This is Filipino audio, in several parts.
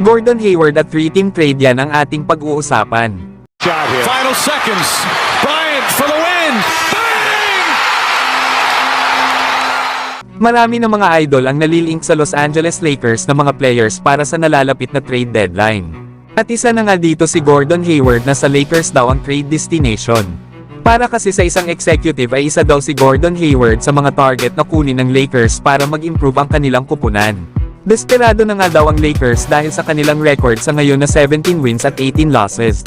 Gordon Hayward at 3-team trade yan ang ating pag-uusapan. Final seconds. Bryant for the win. Bang! Marami ng mga idol ang nalilink sa Los Angeles Lakers na mga players para sa nalalapit na trade deadline. At isa na nga dito si Gordon Hayward na sa Lakers daw ang trade destination. Para kasi sa isang executive ay isa daw si Gordon Hayward sa mga target na kunin ng Lakers para mag-improve ang kanilang kupunan. Desperado na nga daw ang Lakers dahil sa kanilang record sa ngayon na 17 wins at 18 losses.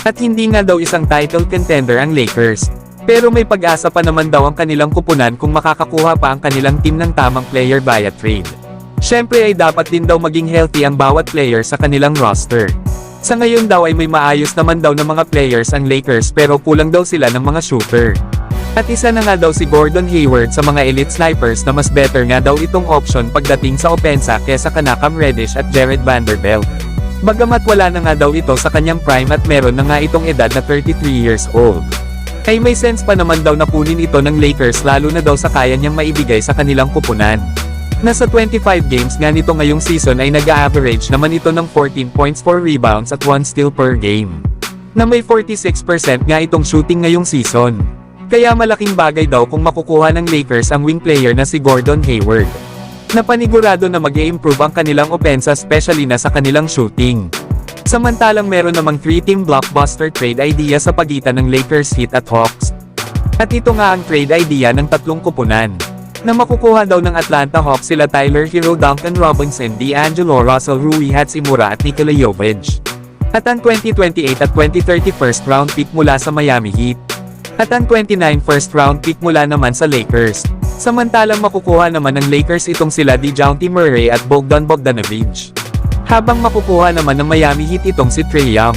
At hindi nga daw isang title contender ang Lakers. Pero may pag-asa pa naman daw ang kanilang kupunan kung makakakuha pa ang kanilang team ng tamang player via trade. Syempre ay dapat din daw maging healthy ang bawat player sa kanilang roster. Sa ngayon daw ay may maayos naman daw ng mga players ang Lakers pero kulang daw sila ng mga shooter. At isa na nga daw si Gordon Hayward sa mga elite snipers na mas better nga daw itong option pagdating sa opensa kesa kana Cam Reddish at Jared Vanderbilt. Bagamat wala na nga daw ito sa kanyang prime at meron na nga itong edad na 33 years old. Ay may sense pa naman daw na kunin ito ng Lakers lalo na daw sa kaya niyang maibigay sa kanilang kupunan. Nasa 25 games nga nito ngayong season ay nag-a-average naman ito ng 14 points, 4 rebounds at 1 steal per game. Na may 46% nga itong shooting ngayong season. Kaya malaking bagay daw kung makukuha ng Lakers ang wing player na si Gordon Hayward. Na panigurado na mag-i-improve ang kanilang opensa especially na sa kanilang shooting. Samantalang meron namang 3-team blockbuster trade idea sa pagitan ng Lakers, Heat at Hawks. At ito nga ang trade idea ng tatlong kupunan. Na makukuha daw ng Atlanta Hawks sila Tyler Hero, Duncan Robinson, D'Angelo Russell, Rui Hachimura at Nikola Jovic. At ang 2028 at 2030 first round pick mula sa Miami Heat. At ang 29 first round pick mula naman sa Lakers. Samantalang makukuha naman ng Lakers itong sila DeJounte Murray at Bogdan Bogdanovic. Habang makukuha naman ng Miami Heat itong si Trae Young.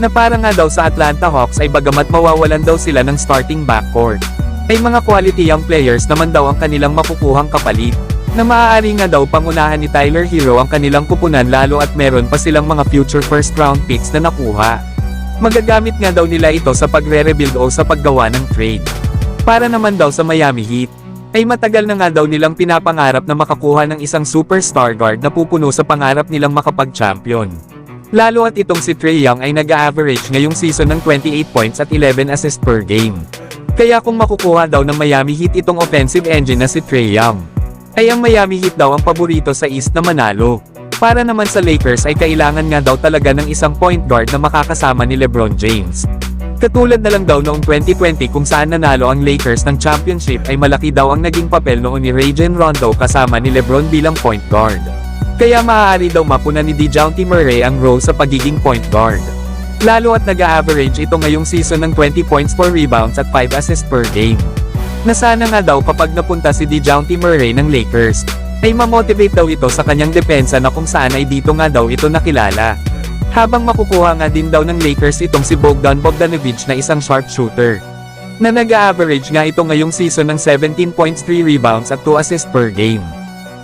Na para nga daw sa Atlanta Hawks ay bagamat mawawalan daw sila ng starting backcourt. Ay mga quality young players naman daw ang kanilang makukuhang kapalit. Na maaari nga daw pangunahan ni Tyler Hero ang kanilang kupunan lalo at meron pa silang mga future first round picks na nakuha. Magagamit nga daw nila ito sa pagre-rebuild o sa paggawa ng trade. Para naman daw sa Miami Heat, ay matagal na nga daw nilang pinapangarap na makakuha ng isang superstar guard na pupuno sa pangarap nilang makapag-champion. Lalo at itong si Trae Young ay nag-a-average ngayong season ng 28 points at 11 assists per game. Kaya kung makukuha daw ng Miami Heat itong offensive engine na si Trae Young, ay ang Miami Heat daw ang paborito sa East na manalo. Para naman sa Lakers ay kailangan nga daw talaga ng isang point guard na makakasama ni LeBron James. Katulad na lang daw noong 2020 kung saan nanalo ang Lakers ng championship ay malaki daw ang naging papel noon ni Rajon Rondo kasama ni LeBron bilang point guard. Kaya maaari daw mapuna ni DeJounte Murray ang role sa pagiging point guard. Lalo at nag-a-average ito ngayong season ng 20 points, 4 rebounds at 5 assists per game. Na sana nga daw kapag napunta si DeJounte Murray ng Lakers, ay mamotivate daw ito sa kanyang depensa na kung saan ay dito nga daw ito nakilala. Habang makukuha nga din daw ng Lakers itong si Bogdan Bogdanovic na isang sharpshooter. Na nag-a-average nga ito ngayong season ng 17 points, 3 rebounds at 2 assists per game.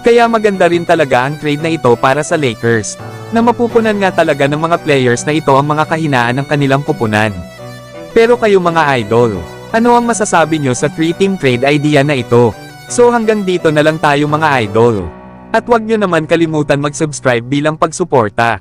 Kaya maganda rin talaga ang trade na ito para sa Lakers. Na mapupunan nga talaga ng mga players na ito ang mga kahinaan ng kanilang kupunan. Pero kayo mga idol, ano ang masasabi nyo sa 3-team trade idea na ito? So hanggang dito na lang tayo mga idol. At huwag nyo naman kalimutan mag-subscribe bilang pagsuporta.